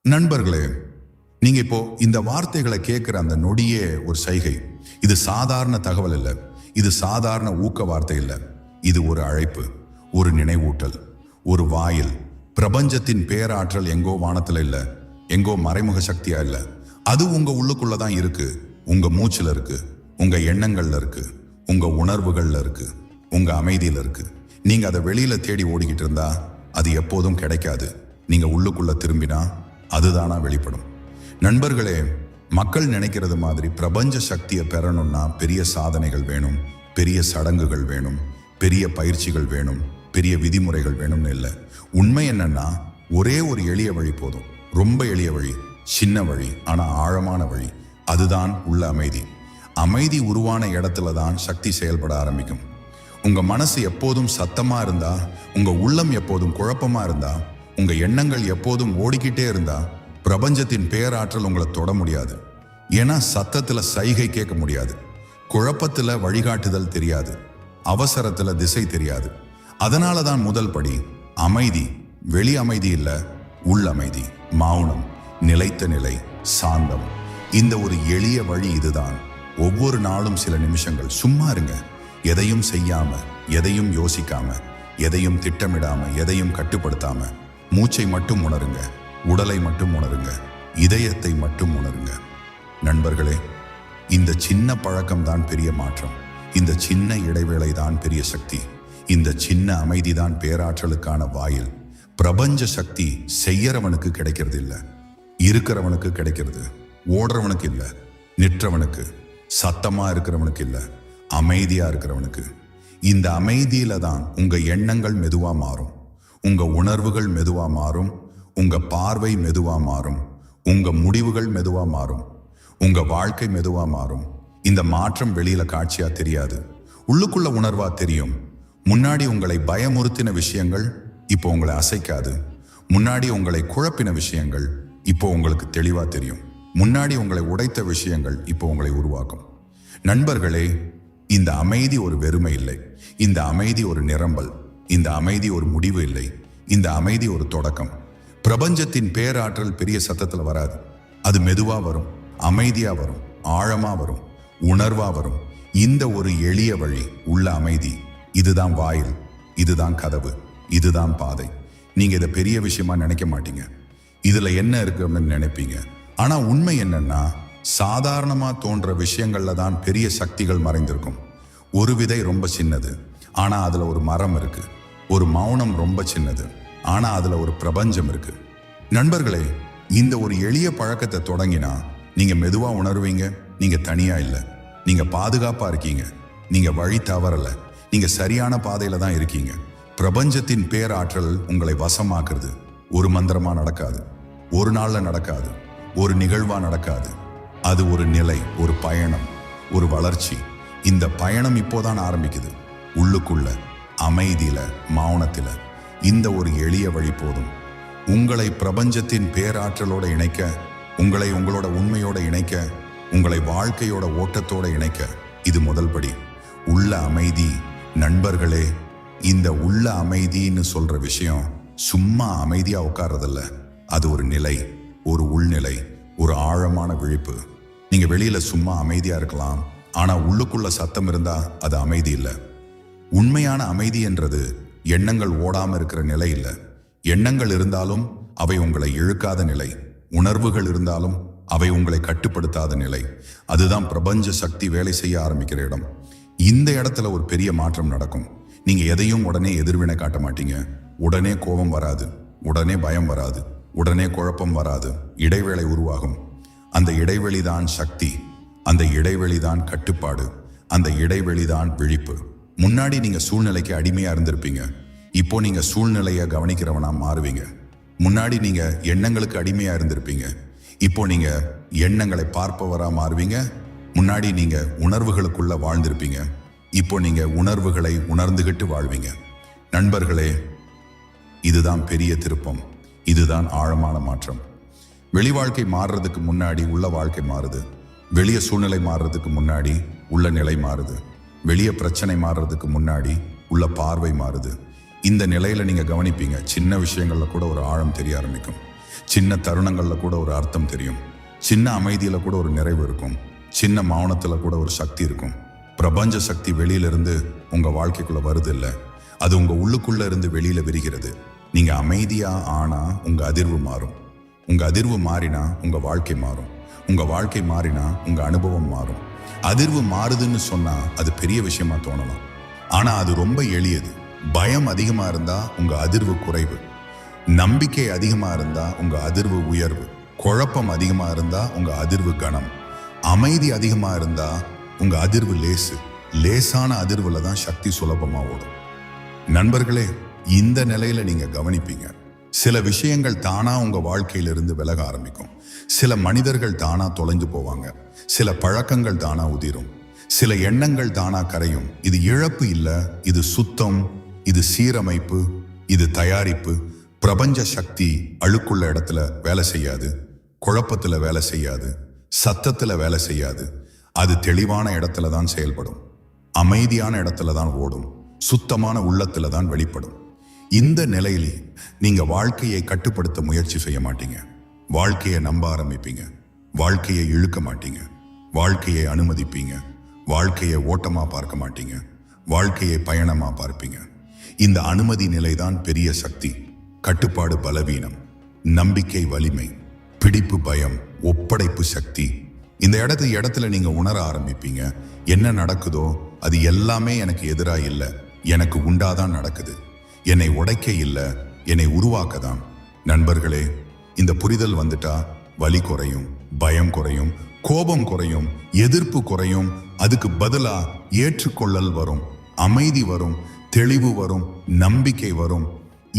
நண்பர்களே, நீங்க இப்போ இந்த வார்த்தைகளை கேட்கிற அந்த நொடியே ஒரு சைகை. இது சாதாரண தகவல் இல்லை, இது சாதாரண ஊக்க வார்த்தை இல்லை. இது ஒரு அழைப்பு, ஒரு நினைவூட்டல், ஒரு வாயில். பிரபஞ்சத்தின் பேராற்றல் எங்கோ வானத்துல இல்லை, எங்கோ மறைமுக சக்தியா இல்லை. அது உங்க உள்ளுக்குள்ளதான் இருக்கு. உங்க மூச்சுல இருக்கு, உங்க எண்ணங்கள்ல இருக்கு, உங்க உணர்வுகள்ல இருக்கு, உங்க அமைதியில இருக்கு. நீங்க அதை வெளியில தேடி ஓடிக்கிட்டு இருந்தா அது எப்போதும் கிடைக்காது. நீங்க உள்ளுக்குள்ள திரும்பினா அதுதானா வெளிப்படும். நண்பர்களே, மக்கள் நினைக்கிறது மாதிரி பிரபஞ்ச சக்தியை பெறணும்னா பெரிய சாதனைகள் வேணும், பெரிய சடங்குகள் வேணும், பெரிய பயிற்சிகள் வேணும், பெரிய விதிமுறைகள் வேணும்னு இல்லை. உண்மை என்னன்னா ஒரே ஒரு எளிய வழி போதும். ரொம்ப எளிய வழி, சின்ன வழி, ஆனா ஆழமான வழி. அதுதான் உள்ள அமைதி. அமைதி உருவான இடத்துல தான் சக்தி செயல்பட ஆரம்பிக்கும். உங்க மனசு எப்போதும் சத்தமா இருந்தா, உங்க உள்ளம் எப்போதும் குழப்பமா இருந்தா, உங்க எண்ணங்கள் எப்போதும் ஓடிக்கிட்டே இருந்தா பிரபஞ்சத்தின் பேராற்றல் உங்களை தொட முடியாது. ஏன்னா சத்தத்துல சைகை கேட்க முடியாது, குழப்பத்துல வழிகாட்டுதல் தெரியாது, அவசரத்துல திசை தெரியாது. அதனாலதான் முதல் படி அமைதி. வெளி அமைதி இல்ல, உள் அமைதி, மௌனம், நிலைத்த நிலை, சாந்தம். இந்த ஒரு எளிய வழி இதுதான். ஒவ்வொரு நாளும் சில நிமிஷங்கள் சும்மா இருங்க. எதையும் செய்யாம, எதையும் யோசிக்காம, எதையும் திட்டமிடாம, எதையும் கட்டுப்படுத்தாம மூச்சை மட்டும் உணருங்க, உடலை மட்டும் உணருங்க, இதயத்தை மட்டும் உணருங்க. நண்பர்களே, இந்த சின்ன பழக்கம் தான் பெரிய மாற்றம். இந்த சின்ன இடைவேளை தான் பெரிய சக்தி. இந்த சின்ன அமைதி தான் பேராற்றலுக்கான வாயில். பிரபஞ்ச சக்தி செய்யறவனுக்கு கிடைக்கிறது இல்லை, இருக்கிறவனுக்கு கிடைக்கிறது. ஓடுறவனுக்கு இல்லை, நிற்றவனுக்கு, சத்தமா இருக்கிறவனுக்கு இல்லை, அமைதியா இருக்கிறவனுக்கு. இந்த அமைதியில தான் உங்க எண்ணங்கள் மெதுவா மாறும், உங்க உணர்வுகள் மெதுவா மாறும், உங்க பார்வை மெதுவா மாறும், உங்க முடிவுகள் மெதுவா மாறும், உங்க வாழ்க்கை மெதுவா மாறும். இந்த மாற்றம் வெளியில காட்சியா தெரியாது, உள்ளுக்குள்ள உணர்வா தெரியும். முன்னாடி உங்களை பயமுறுத்தின விஷயங்கள் இப்போ உங்களை அசைக்காது. முன்னாடி உங்களை குழப்பின விஷயங்கள் இப்போ உங்களுக்கு தெளிவா தெரியும். முன்னாடி உங்களை உடைத்த விஷயங்கள் இப்போ உங்களை உருவாக்கும். நண்பர்களே, இந்த அமைதி ஒரு வெறுமை இல்லை, இந்த அமைதி ஒரு நிரம்பல், இந்த அமைதி ஒரு முடிவு இல்லை, இந்த அமைதி ஒரு தொடக்கம். பிரபஞ்சத்தின் பேராற்றல் பெரிய சத்தத்துல வராது, அது மெதுவா வரும், அமைதியா வரும், ஆழமா வரும், உணர்வா வரும். இந்த ஒரு எளிய வழி, உள்ள அமைதி, இதுதான் வாயில், இதுதான் கதவு, இதுதான் பாதை. நீங்க இதை பெரிய விஷயமா நினைக்க மாட்டீங்க, இதுல என்ன இருக்கு அப்படின்னு நினைப்பீங்க. ஆனா உண்மை என்னன்னா, சாதாரணமா தோன்ற விஷயங்கள்ல தான் பெரிய சக்திகள் மறைந்திருக்கும். ஒரு விதை ரொம்ப சின்னது, ஆனா அதுல ஒரு மரம் இருக்கு. ஒரு மௌனம் ரொம்ப சின்னது, ஆனா அதுல ஒரு பிரபஞ்சம் இருக்கு. நண்பர்களே, இந்த ஒரு எளிய பழக்கத்தை தொடங்கினா நீங்க மெதுவா உணர்வீங்க, நீங்க தனியா இல்லை, நீங்க பாதுகாப்பா இருக்கீங்க, நீங்க வழி தவறல, நீங்க சரியான பாதையில தான் இருக்கீங்க. பிரபஞ்சத்தின் பேராற்றல் உங்களை வசமாக்குறது ஒரு மந்திரமா நடக்காது, ஒரு நாள்ல நடக்காது, ஒரு நிகழ்வா நடக்காது. அது ஒரு நிலை, ஒரு பயணம், ஒரு வளர்ச்சி. இந்த பயணம் இப்போதான் ஆரம்பிக்குது, உள்ளுக்குள்ள அமைதியில, மௌனத்தில. இந்த ஒரு எளிய வழி போதும் உங்களை பிரபஞ்சத்தின் பேராற்றலோட இணைக்க, உங்களை உங்களோட உண்மையோட இணைக்க, உங்களை வாழ்க்கையோட ஓட்டத்தோட இணைக்க. இது முதல் படி, உள்ள அமைதி. நண்பர்களே, இந்த உள்ள அமைதின்னு சொல்ற விஷயம் சும்மா அமைதியா உட்கார்றதில்ல, அது ஒரு நிலை, ஒரு உள்நிலை, ஒரு ஆழமான விழிப்பு. நீங்க வெளியில சும்மா அமைதியா இருக்கலாம், ஆனா உள்ளுக்குள்ள சத்தம் இருந்தா அது அமைதி இல்லை. உண்மையான அமைதி என்றது எண்ணங்கள் ஓடாம இருக்கிற நிலை இல்லை. எண்ணங்கள் இருந்தாலும் அவை உங்களை இழுக்காத நிலை, உணர்வுகள் இருந்தாலும் அவை உங்களை கட்டுப்படுத்தாத நிலை. அதுதான் பிரபஞ்ச சக்தி வேலை செய்ய ஆரம்பிக்கிற இடம். இந்த இடத்துல ஒரு பெரிய மாற்றம் நடக்கும். நீங்க எதையும் உடனே எதிர்வினை காட்ட மாட்டீங்க. உடனே கோபம் வராது, உடனே பயம் வராது, உடனே குழப்பம் வராது. இடைவேளை உருவாகும். அந்த இடைவெளிதான் சக்தி, அந்த இடைவெளிதான் கட்டுப்பாடு, அந்த இடைவெளிதான் விழிப்பு. முன்னாடி நீங்க சூழ்நிலைக்கு அடிமையா இருந்திருப்பீங்க, இப்போ நீங்க சூழ்நிலையை கவனிக்கிறவனா மாறுவீங்க. முன்னாடி நீங்க எண்ணங்களுக்கு அடிமையா இருந்திருப்பீங்க, இப்போ நீங்க எண்ணங்களை பார்ப்பவரா மாறுவீங்க. முன்னாடி நீங்க உணர்வுகளுக்குள்ள வாழ்ந்திருப்பீங்க, இப்போ நீங்க உணர்வுகளை உணர்ந்துகிட்டு வாழ்வீங்க. நண்பர்களே, இதுதான் பெரிய திருப்பம், இதுதான் ஆழமான மாற்றம். வெளி வாழ்க்கை மாறுறதுக்கு முன்னாடி உள்ள வாழ்க்கை மாறுது. வெளிய சூழ்நிலை மாறுறதுக்கு முன்னாடி உள்ள நிலை மாறுது. வெளிய பிரச்சனை மாறுறதுக்கு முன்னாடி உள்ள பார்வை மாறுது. இந்த நிலையில நீங்க கவனிப்பீங்க, சின்ன விஷயங்கள்ல கூட ஒரு ஆழம் தெரிய ஆரம்பிக்கும். சின்ன தருணங்கள்ல கூட ஒரு அர்த்தம் தெரியும். சின்ன அமைதியில கூட ஒரு நிறைவு இருக்கும். சின்ன மௌனத்துல கூட ஒரு சக்தி இருக்கும். பிரபஞ்ச சக்தி வெளியிலிருந்து உங்க வாழ்க்கைக்குள்ள வருது இல்ல, அது உங்க உள்ளுக்குள்ள இருந்து வெளியில விரிகிறது. நீங்க அமைதியா ஆனா உங்க அதிர்வு மாறும். உங்க அதிர்வு மாறினா உங்க வாழ்க்கை மாறும். உங்க வாழ்க்கை மாறினா உங்க அனுபவம் மாறும். அதிர்வு மாறுதுன்னு சொன்னா அது பெரிய விஷயமா தோணலாம், ஆனா அது ரொம்ப எளியது. பயம் அதிகமா இருந்தா உங்க அதிர்வு குறைவு. நம்பிக்கை அதிகமா இருந்தா உங்க அதிர்வு உயர்வு. குழப்பம் அதிகமா இருந்தா உங்க அதிர்வு கனம். அமைதி அதிகமா இருந்தா உங்க அதிர்வு லேசு. லேசான அதிர்வுல தான் சக்தி சுலபமா ஓடும். நண்பர்களே, இந்த நிலையில நீங்க கவனிப்பீங்க, சில விஷயங்கள் தானா உங்க வாழ்க்கையிலிருந்து விலக ஆரம்பிக்கும். சில மனிதர்கள் தானா தொலைஞ்சு போவாங்க. சில பழக்கங்கள் தானா உதிரும். சில எண்ணங்கள் தானா கரையும். இது இழப்பு இல்ல, இது சுத்தம், இது சீரமைப்பு, இது தயாரிப்பு. பிரபஞ்ச சக்தி அழுக்குள்ள இடத்துல வேலை செய்யாது, குழப்பத்துல வேலை செய்யாது, சத்தத்துல வேலை செய்யாது. அது தெளிவான இடத்துல தான் செயல்படும். அமைதியான இடத்துல தான் ஓடும். சுத்தமான உள்ளத்துல தான் வெளிப்படும். இந்த நிலையிலே நீங்க வாழ்க்கையை கட்டுப்படுத்த முயற்சி செய்ய மாட்டீங்க. வாழ்க்கையை நம்ப ஆரம்பிப்பீங்க. வாழ்க்கையை இழுக்க மாட்டீங்க. வாழ்க்கையை அனுமதிப்பீங்க. வாழ்க்கையை ஓட்டமா பார்க்க மாட்டீங்க. வாழ்க்கையை பயணமா பார்ப்பீங்க. இந்த அனுமதி நிலைதான் பெரிய சக்தி. கட்டுப்பாடு பலவீனம், நம்பிக்கை வலிமை, பிடிப்பு பயம், ஒப்படைப்பு சக்தி. இந்த இடத்துல நீங்க உணர ஆரம்பிப்பீங்க, என்ன நடக்குதோ அது எல்லாமே எனக்கு எதிராக இல்லை, எனக்கு உண்டாதான் நடக்குது. என்னை உடைக்க இல்லை, என்னை உருவாக்க தான். நண்பர்களே, இந்த புரிதல் வந்துட்டா வலி குறையும், பயம் குறையும், கோபம் குறையும், எதிர்ப்பு குறையும். அதுக்கு பதிலா ஏற்றுக்கொள்ளல் வரும், அமைதி வரும், தெளிவு வரும், நம்பிக்கை வரும்.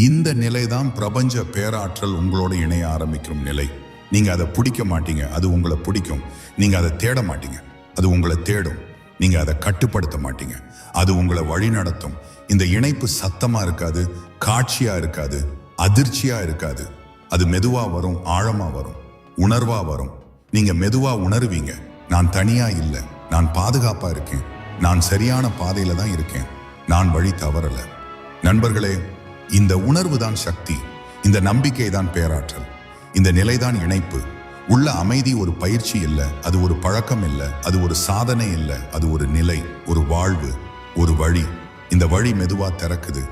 இந்த நிலைதான் பிரபஞ்ச பேராற்றல் உங்களோட இணைய ஆரம்பிக்கும் நிலை. நீங்க அதை பிடிக்க மாட்டீங்க, அது உங்களை பிடிக்கும். நீங்க அதை தேட மாட்டீங்க, அது உங்களை தேடும். நீங்க அதை கட்டுப்படுத்த மாட்டீங்க, அது உங்களை வழி நடத்தும். இந்த இணைப்பு சத்தமா இருக்காது, காட்சியா இருக்காது, அதிர்ச்சியா இருக்காது. அது மெதுவா வரும், ஆழமா வரும், உணர்வா வரும். நீங்க மெதுவா உணர்வீங்க, நான் தனியா இல்லை, நான் பாதுகாப்பா இருக்கேன், நான் சரியான பாதையில தான் இருக்கேன், நான் வழி தவறல. நண்பர்களே, இந்த உணர்வு தான் சக்தி. இந்த நம்பிக்கை தான் பேராற்றல். இந்த நிலைதான் இணைப்பு. உள்ள அமைதி ஒரு பயிற்சி இல்லை, அது ஒரு பழக்கம் இல்லை, அது ஒரு சாதனை இல்லை, அது ஒரு நிலை, ஒரு வாழ்வு, ஒரு வழி. இந்த வழி மெதுவா திறக்குது,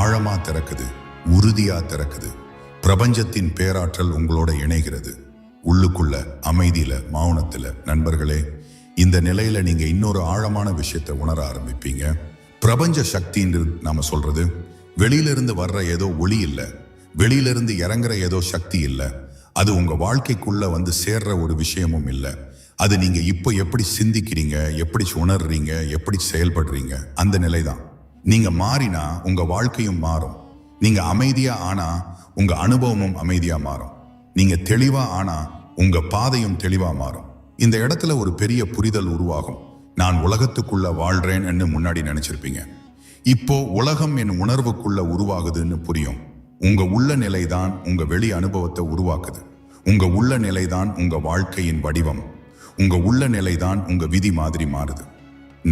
ஆழமா திறக்குது, உறுதியா திறக்குது. பிரபஞ்சத்தின் பேராற்றல் உங்களோட இணைகிறது, உள்ளுக்குள்ள அமைதியில, மௌனத்துல. நண்பர்களே, இந்த நிலையில நீங்க இன்னொரு ஆழமான விஷயத்தை உணர ஆரம்பிப்பீங்க. பிரபஞ்ச சக்தின்னு நாம சொல்றது வெளியிலிருந்து வர்ற ஏதோ ஒளி இல்லை, வெளியிலிருந்து இறங்குற ஏதோ சக்தி இல்லை, அது உங்க வாழ்க்கைக்குள்ள வந்து சேர்ற ஒரு விஷயமும் இல்லை. அது நீங்க இப்போ எப்படி சிந்திக்கிறீங்க, எப்படி உணர்றீங்க, எப்படி செயல்படுறீங்க, அந்த நிலைதான். நீங்க மாறினா உங்க வாழ்க்கையும் மாறும். நீங்க அமைதியா ஆனா உங்க அனுபவமும் அமைதியா மாறும். நீங்க தெளிவா ஆனா உங்க பாதையும் தெளிவா மாறும். இந்த இடத்துல ஒரு பெரிய புரிதல் உருவாகும். நான் உலகத்துக்குள்ள வாழ்றேன்னு முன்னாடி நினைச்சிருப்பீங்க, இப்போ உலகம் என் உணர்வுக்குள்ள உருவாகுதுன்னு புரியும். உங்க உள்ள நிலைதான் உங்க வெளி அனுபவத்தை உருவாக்குது. உங்க உள்ள நிலைதான் உங்க வாழ்க்கையின் வடிவம். உங்க உள்ள நிலைதான் உங்க விதி மாதிரி மாறுது.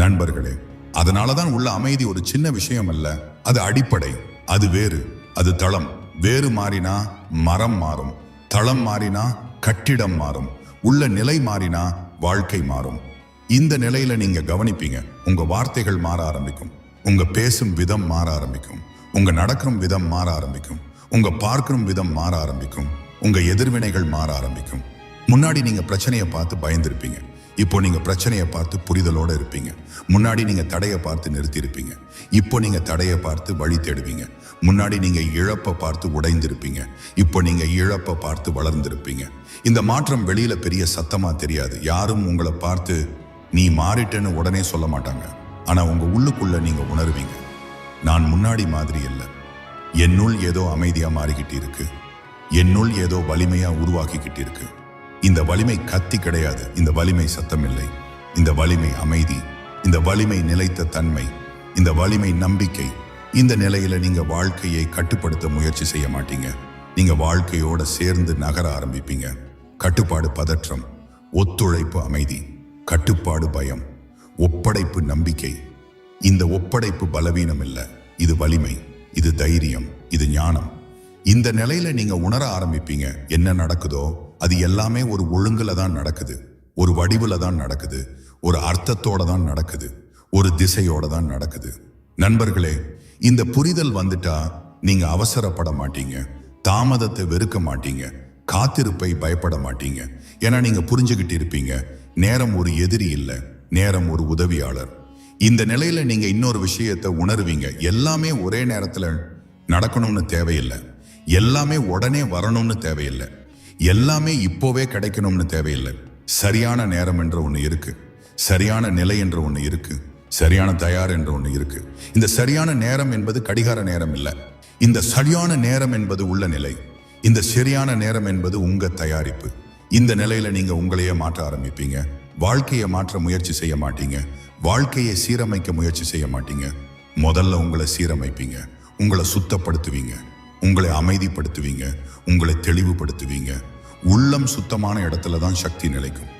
நண்பர்களே, அதனாலதான் உள்ள அமைதி ஒரு சின்ன விஷயம் அல்ல, அது அடிப்படை, அது வேறு, அது தளம். வேறு மாறினா மரம் மாறும், தளம் மாறினா கட்டிடம் மாறும், உள்ள நிலை மாறினா வாழ்க்கை மாறும். இந்த நிலையில நீங்க கவனிப்பீங்க, உங்க வார்த்தைகள் மாற ஆரம்பிக்கும், உங்க பேசும் விதம் மாற ஆரம்பிக்கும், உங்க நடக்கும் விதம் மாற ஆரம்பிக்கும், உங்க பார்க்கும் விதம் மாற ஆரம்பிக்கும், உங்க எதிர்வினைகள் மாற ஆரம்பிக்கும். முன்னாடி நீங்க பிரச்சனையை பார்த்து பயந்துருப்பீங்க, இப்போ நீங்க பிரச்சனையை பார்த்து புரிதலோட இருப்பீங்க. முன்னாடி நீங்க தடையை பார்த்து நிறுத்தி இருப்பீங்க, இப்போ நீங்க தடையை பார்த்து வழி தேடுவீங்க. முன்னாடி நீங்க இழப்பை பார்த்து உடைந்திருப்பீங்க, இப்போ நீங்க இழப்பை பார்த்து வளர்ந்திருப்பீங்க. இந்த மாற்றம் வெளியில பெரிய சத்தமா தெரியாது. யாரும் உங்களை பார்த்து நீ மாறிட்டேன்னு உடனே சொல்ல மாட்டாங்க. ஆனா உங்க உள்ளுக்குள்ள நீங்க உணர்வீங்க, நான் முன்னாடி மாதிரி இல்லை, என்னுள் ஏதோ அமைதியா மாறிக்கிட்டு இருக்கு, என்னுள் ஏதோ வலிமையா உருவாக்கிக்கிட்டு இருக்கு. இந்த வலிமை கத்தி கிடையாது, இந்த வலிமை சத்தம் இல்லை, இந்த வலிமை அமைதி, இந்த வலிமை நிலைத்த தன்மை, இந்த வலிமை நம்பிக்கை. இந்த நிலையில நீங்க வாழ்க்கையை கட்டுப்படுத்த முயற்சி செய்ய மாட்டீங்க, நீங்க வாழ்க்கையோட சேர்ந்து நகர ஆரம்பிப்பீங்க. கட்டுப்பாடு பதற்றம், ஒத்துழைப்பு அமைதி, கட்டுப்பாடு பயம், ஒப்படைப்பு நம்பிக்கை. இந்த ஒப்படைப்பு பலவீனம் இல்லை, இது வலிமை, இது தைரியம், இது ஞானம். இந்த நிலையில நீங்க உணர ஆரம்பிப்பீங்க, என்ன நடக்குதோ அது எல்லாமே ஒரு ஒழுங்குல தான் நடக்குது, ஒரு வடிவுல தான் நடக்குது, ஒரு அர்த்தத்தோட தான் நடக்குது, ஒரு திசையோட தான் நடக்குது. நண்பர்களே, இந்த புரிதல் வந்துட்டா நீங்க அவசரப்பட மாட்டீங்க, தாமதத்தை வெறுக்க மாட்டீங்க, காத்திருப்பை பயப்பட மாட்டீங்க. ஏன்னா நீங்க புரிஞ்சுக்கிட்டு இருப்பீங்க, நேரம் ஒரு எதிரி இல்லை, நேரம் ஒரு உதவியாளர். இந்த நிலையில நீங்க இன்னொரு விஷயத்தை உணர்வீங்க, எல்லாமே ஒரே நேரத்துல நடக்கணும்னு தேவையில்லை, எல்லாமே உடனே வரணும்னு தேவையில்லை, எல்லாமே இப்போவே கிடைக்கணும்னு தேவையில்லை. சரியான நேரம் என்ற ஒன்று இருக்கு, சரியான நிலை என்ற ஒன்று இருக்கு, சரியான தயார் என்ற ஒன்று இருக்கு. இந்த சரியான நேரம் என்பது கடிகார நேரம் இல்லை, இந்த சரியான நேரம் என்பது உள்ள நிலை, இந்த சரியான நேரம் என்பது உங்க தயாரிப்பு. இந்த நிலையில நீங்க உங்களையே மாற்ற ஆரம்பிப்பீங்க. வாழ்க்கையை மாற்ற முயற்சி செய்ய மாட்டீங்க, வாழ்க்கையை சீரமைக்க முயற்சி செய்ய மாட்டீங்க. முதல்ல உங்களை சீரமைப்பீங்க, உங்களை சுத்தப்படுத்துவீங்க, உங்களை அமைதிப்படுத்துவீங்க, உங்களை தெளிவுபடுத்துவீங்க. உள்ளம் சுத்தமான இடத்துல தான் சக்தி நிலைக்கும்,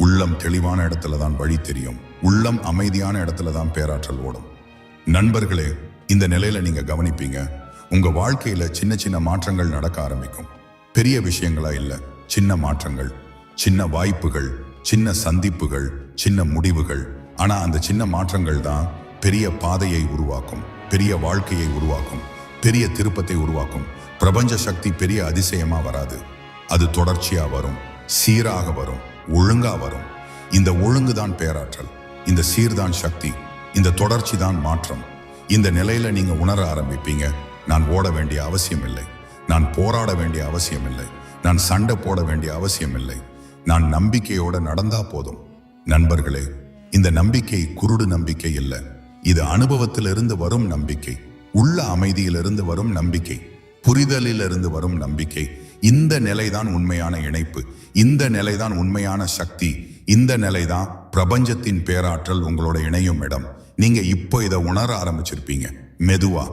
உள்ளம் தெளிவான இடத்துல தான் வழி தெரியும், உள்ளம் அமைதியான இடத்துல தான் பேராற்றல் ஓடும். நண்பர்களே, இந்த நிலையில நீங்க கவனிப்பீங்க, உங்க வாழ்க்கையில சின்ன சின்ன மாற்றங்கள் நடக்க ஆரம்பிக்கும். பெரிய விஷயங்களா இல்லை, சின்ன மாற்றங்கள், சின்ன வாய்ப்புகள், சின்ன சந்திப்புகள், சின்ன முடிவுகள். ஆனா அந்த சின்ன மாற்றங்கள் தான் பெரிய பாதையை உருவாக்கும், பெரிய வாழ்க்கையை உருவாக்கும், பெரிய திருப்பத்தை உருவாக்கும். பிரபஞ்ச சக்தி பெரிய அதிசயமா வராது, அது தொடர்ச்சியா வரும், சீராக வரும், ஒழுங்கா வரும். இந்த ஒழுங்கு தான் பேராற்றல், இந்த சீர்தான் சக்தி, இந்த தொடர்ச்சி தான் மாற்றம். இந்த நிலையில நீங்க உணர ஆரம்பிப்பீங்க, நான் ஓட வேண்டிய அவசியம் இல்லை, நான் போராட வேண்டிய அவசியம் இல்லை, நான் சண்டை போட வேண்டிய அவசியம் இல்லை, நான் நம்பிக்கையோட நடந்தா போதும். நண்பர்களே, இந்த நம்பிக்கை குருடு நம்பிக்கை இல்லை, இது அனுபவத்திலிருந்து வரும் நம்பிக்கை, உள்ள அமைதியிலிருந்து வரும் நம்பிக்கை, புரிதலிலிருந்து வரும் நம்பிக்கை. இந்த நிலைதான் உண்மையான இணைப்பு, இந்த நிலைதான் உண்மையான சக்தி, இந்த நிலைதான் பிரபஞ்சத்தின் பேராற்றல் உங்களோட இணையும் இடம். நீங்க இப்போ இதை உணர ஆரம்பிச்சிருப்பீங்க, மெதுவா,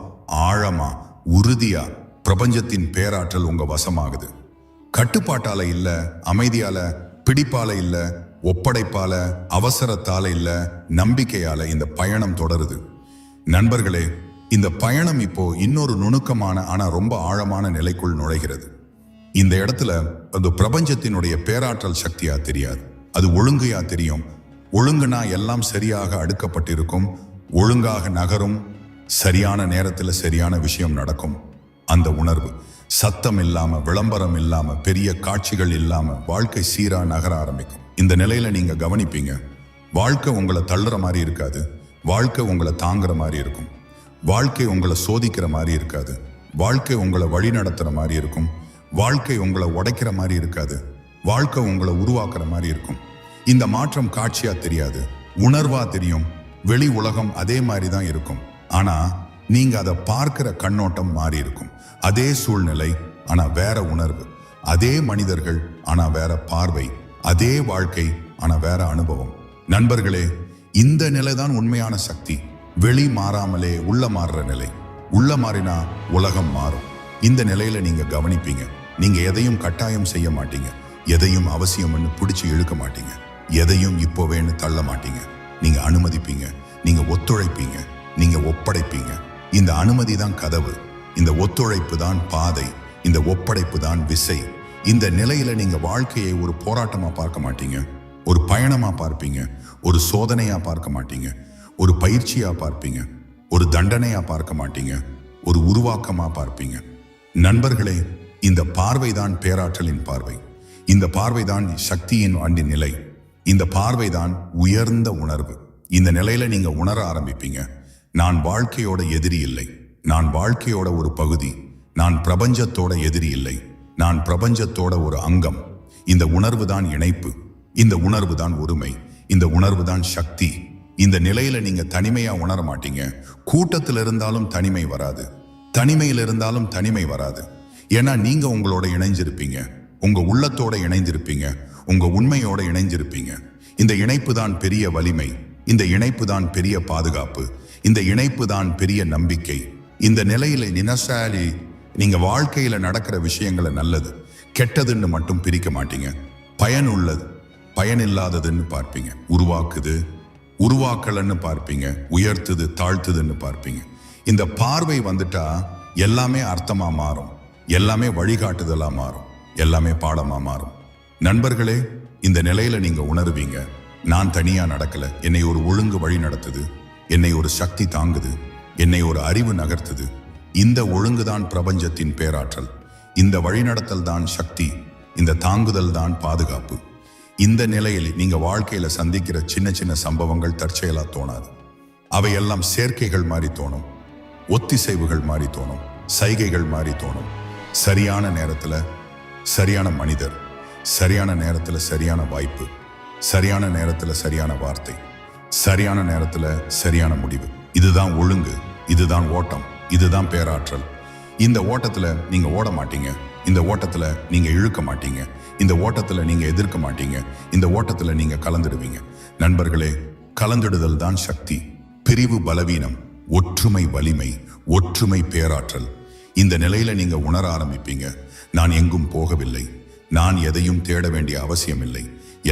ஆழமா, உறுதியா பிரபஞ்சத்தின் பேராற்றல் உங்க வசமாகுது. கட்டுப்பாட்டால இல்ல, அமைதியால, பிடிப்பால இல்ல, ஒப்படைப்பால, அவசரத்தால இல்ல, நம்பிக்கையால இந்த பயணம் தொடருது. நண்பர்களே, இந்த பயணம் இப்போ இன்னொரு நுணுக்கமான ஆனா ரொம்ப ஆழமான நிலைக்குள் நுழைகிறது. இந்த இடத்துல அது பிரபஞ்சத்தினுடைய பேராற்றல் சக்தியா தெரியாது, அது ஒழுங்கையா தெரியும். ஒழுங்குனா எல்லாம் சரியாக அடுக்கப்பட்டிருக்கும், ஒழுங்காக நகரும், சரியான நேரத்தில் சரியான விஷயம் நடக்கும். அந்த உணர்வு, சத்தம் இல்லாம, விளம்பரம் இல்லாம, பெரிய காட்சிகள் இல்லாம வாழ்க்கை சீரா நகர ஆரம்பிக்கும். இந்த நிலையில நீங்க கவனிப்பீங்க, வாழ்க்கை உங்களை தள்ளுற மாதிரி இருக்காது, வாழ்க்கை உங்களை தாங்குற மாதிரி இருக்கும், வாழ்க்கை உங்களை சோதிக்கிற மாதிரி இருக்காது, வாழ்க்கை உங்களை வழி நடத்துற மாதிரி இருக்கும், வாழ்க்கை உங்களை உடைக்கிற மாதிரி இருக்காது, வாழ்க்கை உங்களை உருவாக்குற மாதிரி இருக்கும். இந்த மாற்றம் காட்சியா தெரியாது, உணர்வா தெரியும். வெளி உலகம் அதே மாதிரி தான் இருக்கும், ஆனா நீங்க அதை பார்க்கிற கண்ணோட்டம் மாறி இருக்கும். அதே சூழ்நிலை ஆனா வேற உணர்வு, அதே மனிதர்கள் ஆனா வேற பார்வை, அதே வாழ்க்கை ஆனா வேற அனுபவம். நண்பர்களே, இந்த நிலைதான் உண்மையான சக்தி. வெளி மாறாமலே உள்ள மாறுற நிலை. உள்ள மாறினா உலகம் மாறும். இந்த நிலையில நீங்க கவனிப்பீங்க, நீங்க எதையும் கட்டாயம் செய்ய மாட்டீங்க, எதையும் அவசியம்னு பிடிச்சி இழுக்க மாட்டீங்க, எதையும் இப்போவேன்னு தள்ள மாட்டீங்க. நீங்க அனுமதிப்பீங்க, நீங்க ஒத்துழைப்பீங்க, நீங்க ஒப்படைப்பீங்க. இந்த அனுமதி தான் கதவு, இந்த ஒத்துழைப்பு தான் பாதை, இந்த ஒப்படைப்பு தான் விசை. இந்த நிலையில நீங்க வாழ்க்கையை ஒரு போராட்டமா பார்க்க மாட்டீங்க, ஒரு பயணமா பார்ப்பீங்க, ஒரு சோதனையா பார்க்க மாட்டீங்க, ஒரு பயிற்சியா பார்ப்பீங்க, ஒரு தண்டனையா பார்க்க மாட்டீங்க, ஒரு உருவாக்கமா பார்ப்பீங்க. நண்பர்களே, இந்த பார்வைதான் பேராற்றலின் பார்வை, இந்த பார்வைதான் சக்தியின் அண்டி நிலை, இந்த பார்வைதான் உயர்ந்த உணர்வு. இந்த நிலையில நீங்க உணர ஆரம்பிப்பீங்க, நான் வாழ்க்கையோட எதிரி இல்லை, நான் வாழ்க்கையோட ஒரு பகுதி, நான் பிரபஞ்சத்தோட எதிரி இல்லை, நான் பிரபஞ்சத்தோட ஒரு அங்கம். இந்த உணர்வு தான் இணைப்பு, இந்த உணர்வு தான் ஒருமை, இந்த உணர்வு தான் சக்தி. இந்த நிலையில நீங்க தனிமையா உணர மாட்டீங்க. கூட்டத்தில் இருந்தாலும் தனிமை வராது, தனிமையில் இருந்தாலும் தனிமை வராது. ஏன்னா நீங்க உங்களோட இணைஞ்சிருப்பீங்க, உங்க உள்ளத்தோட இணைஞ்சிருப்பீங்க, உங்க உண்மையோட இணைஞ்சிருப்பீங்க. இந்த இணைப்பு தான் பெரிய வலிமை, இந்த இணைப்பு தான் பெரிய பாதுகாப்பு, இந்த இணைப்பு தான் பெரிய நம்பிக்கை. இந்த நிலையில நினசாலி நீங்க வாழ்க்கையில நடக்கிற விஷயங்களை நல்லது கெட்டதுன்னு மட்டும் பிரிக்க மாட்டீங்க, பயனுள்ளது பயனில்லாததுன்னு பார்ப்பீங்க, உருவாக்குது உருவாக்கலன்னு பார்ப்பீங்க, உயர்த்துது தாழ்த்துதுன்னு பார்ப்பீங்க. இந்த பார்வை வந்துட்டா எல்லாமே அர்த்தமா மாறும், எல்லாமே வழிகாட்டுதலா மாறும், எல்லாமே பாடமா மாறும். நண்பர்களே, இந்த நிலையில நீங்க உணர்வீங்க, நான் தனியா நடக்கல, என்னை ஒரு ஒழுங்கு வழி நடத்துது, என்னை ஒரு சக்தி தாங்குது, என்னை ஒரு அறிவு நகர்த்துது. இந்த ஒழுங்குதான் பிரபஞ்சத்தின் பேராற்றல், இந்த வழிநடத்தல் தான் சக்தி, இந்த தாங்குதல் தான் பாதுகாப்பு. இந்த நிலையில் நீங்க வாழ்க்கையில சந்திக்கிற சின்ன சின்ன சம்பவங்கள் தற்செயலா தோணாது. அவையெல்லாம் சேர்க்கைகள் மாதிரி தோணும், ஒத்திசைவுகள் மாதிரி தோணும், சைகைகள் மாதிரி தோணும். சரியான நேரத்துல சரியான மனிதர், சரியான நேரத்துல சரியான வாய்ப்பு, சரியான நேரத்துல சரியான வார்த்தை, சரியான நேரத்துல சரியான முடிவு. இதுதான் ஒழுங்கு, இதுதான் ஓட்டம், இதுதான் பேராற்றல். இந்த ஓட்டத்துல நீங்க ஓட மாட்டீங்க, இந்த ஓட்டத்துல நீங்க இழுக்க மாட்டீங்க, இந்த ஓட்டத்துல நீங்க எதிர்க்க மாட்டீங்க, இந்த ஓட்டத்துல நீங்க கலந்துடுவீங்க. நண்பர்களே, கலந்துடுதல் தான் சக்தி, பிரிவு பலவீனம், ஒற்றுமை வலிமை, ஒற்றுமை பேராற்றல். இந்த நிலையில நீங்க உணர ஆரம்பிப்பீங்க, நான் எங்கும் போகவில்லை, நான் எதையும் தேட வேண்டிய அவசியம் இல்லை,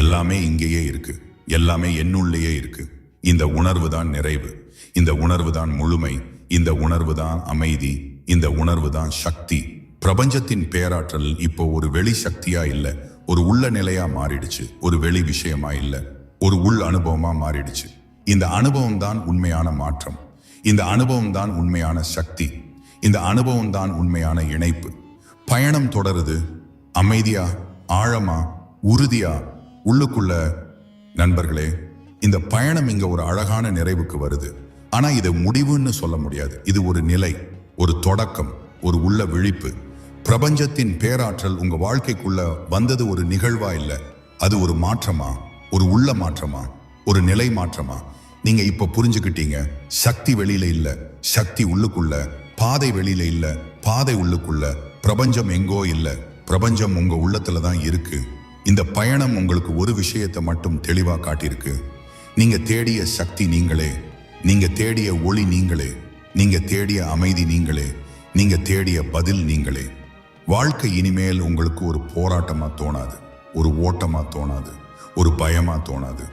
எல்லாமே இங்கேயே இருக்கு, எல்லாமே என்னுள்ளேயே இருக்கு. இந்த உணர்வு தான் நிறைவு, இந்த உணர்வு தான் முழுமை, இந்த உணர்வு தான் அமைதி, இந்த உணர்வு தான் சக்தி. பிரபஞ்சத்தின் பேராற்றல் இப்போ ஒரு வெளி சக்தியா இல்ல, ஒரு உள்ள நிலையா மாறிடுச்சு, ஒரு வெளி விஷயமா இல்ல, ஒரு உள் அனுபவமா மாறிடுச்சு. இந்த அனுபவம் தான் உண்மையான மாற்றம், இந்த அனுபவம் தான் உண்மையான சக்தி, இந்த அனுபவம் தான் உண்மையான இணைப்பு. பயணம் தொடருது, அமைதியா, ஆழமா, உறுதியா, உள்ளுக்குள்ள. நண்பர்களே, இந்த பயணம் இங்க ஒரு அழகான நிறைவுக்கு வருது. ஆனா இது முடிவுன்னு சொல்ல முடியாது, இது ஒரு நிலை, ஒரு தொடக்கம், ஒரு உள்ள விழிப்பு. பிரபஞ்சத்தின் பேராற்றல் உங்க வாழ்க்கைக்குள்ள வந்தது ஒரு நிகழ்வா இல்ல, அது ஒரு மாற்றமா, ஒரு உள்ள மாற்றமா, ஒரு நிலை மாற்றமா. நீங்க இப்ப புரிஞ்சுக்கிட்டீங்க, சக்தி வெளியில இல்ல, சக்தி உள்ளுக்குள்ள, பாதை வெளியில இல்ல, பாதை உள்ளுக்குள்ள. பிரபஞ்சம் எங்கோ இல்ல, பிரபஞ்சம் உங்க உள்ளத்துல தான் இருக்கு. இந்த பயணம் உங்களுக்கு ஒரு விஷயத்தை மட்டும் தெளிவா காட்டியிருக்கு, நீங்க தேடிய சக்தி நீங்களே, நீங்க தேடிய ஒளி நீங்களே, நீங்க தேடிய அமைதி நீங்களே, நீங்க தேடிய பதில் நீங்களே. வாழ்க்கை இனிமேல் உங்களுக்கு ஒரு போராட்டமா தோணாது, ஒரு ஓட்டமா தோணாது, ஒரு பயமா தோணாது.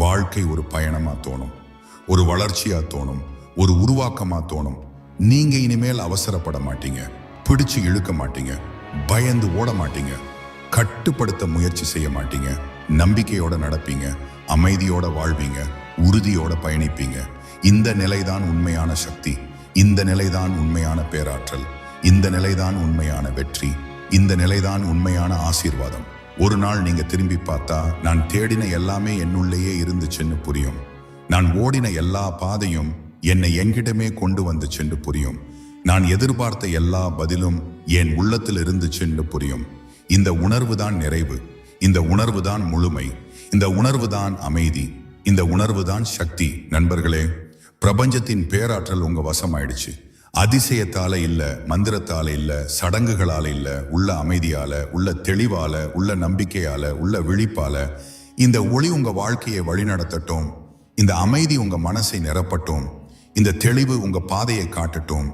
வாழ்க்கை ஒரு பயணமா தோணும், ஒரு வளர்ச்சியா தோணும், ஒரு உருவாக்கமா தோணும். நீங்க இனிமேல் அவசரப்பட மாட்டீங்க, பிடிச்சு இழுக்க மாட்டீங்க, பயந்து ஓட மாட்டீங்க, கட்டுப்படுத்த முயற்சி செய்ய மாட்டீங்க. நம்பிக்கையோட நடப்பீங்க, அமைதியோட வாழ்வீங்க, உறுதியோட பயணிப்பீங்க. இந்த நிலைதான் உண்மையான சக்தி, இந்த நிலைதான் உண்மையான பேராற்றல், இந்த நிலைதான் உண்மையான வெற்றி, இந்த நிலைதான் உண்மையான ஆசீர்வாதம். ஒரு நாள் நீங்க திரும்பி பார்த்தா, நான் தேடின எல்லாமே என்னுள்ளேயே இருந்துச்சுன்னு புரியும், நான் ஓடின எல்லா பாதையும் என்னை என்கிட்டமே கொண்டு வந்துச்சுன்னு புரியும், நான் எதிர்பார்த்த எல்லா பதிலும் என் உள்ளத்தில் இருந்துச்சுன்னு புரியும். இந்த உணர்வு தான் நிறைவு, இந்த உணர்வு தான் முழுமை, இந்த உணர்வு தான் அமைதி, இந்த உணர்வு தான் சக்தி. நண்பர்களே, பிரபஞ்சத்தின் பேராற்றல் உங்க வசமாயிடுச்சு. அதிசயத்தால இல்ல, மந்திரத்தால இல்ல, சடங்குகளால இல்ல, உள்ள அமைதியால, உள்ள தெளிவால, உள்ள நம்பிக்கையால, உள்ள விழிப்பால. இந்த ஒளி உங்க வாழ்க்கையை வழிநடத்தட்டும், இந்த அமைதி உங்க மனசை நிரப்பட்டும், இந்த தெளிவு உங்க பாதையை காட்டட்டும்,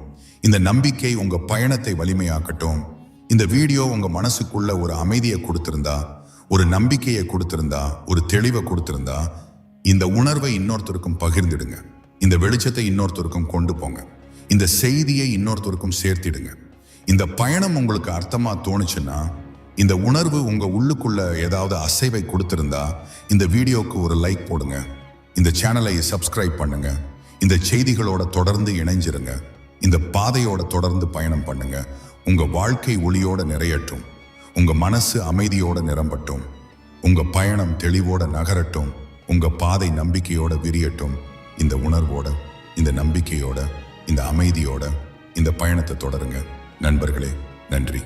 இந்த நம்பிக்கை உங்க பயணத்தை வலிமையாக்கட்டும். இந்த வீடியோ உங்க மனசுக்குள்ள ஒரு அமைதியை கொடுத்திருந்தா, ஒரு நம்பிக்கையை கொடுத்திருந்தா, ஒரு தெளிவை கொடுத்திருந்தா, இந்த உணர்வை இன்னொருத்தருக்கும் பகிர்ந்துடுங்க, இந்த வெளிச்சத்தை இன்னொருத்தருக்கும் கொண்டு போங்க, இந்த செய்தியை இன்னொருத்தருக்கும் சேர்த்திடுங்க. இந்த பயணம் உங்களுக்கு அர்த்தமா தோணுச்சுன்னா, இந்த உணர்வு உங்க உள்ளுக்குள்ள ஏதாவது அசைவை கொடுத்திருந்தா, இந்த வீடியோக்கு ஒரு லைக் போடுங்க, இந்த சேனலை சப்ஸ்கிரைப் பண்ணுங்க, இந்த செய்திகளோட தொடர்ந்து இணைஞ்சிருங்க, இந்த பாதையோட தொடர்ந்து பயணம் பண்ணுங்க. உங்க வாழ்க்கை ஒளியோட நிறையட்டும், உங்க மனசு அமைதியோட நிரம்பட்டும், உங்க பயணம் தெளிவோட நகரட்டும், உங்க பாதை நம்பிக்கையோட விரியட்டும். இந்த உணர்வோட, இந்த நம்பிக்கையோட, இந்த அமைதியோட இந்த பயணத்தை தொடருங்க. நண்பர்களே, நன்றி.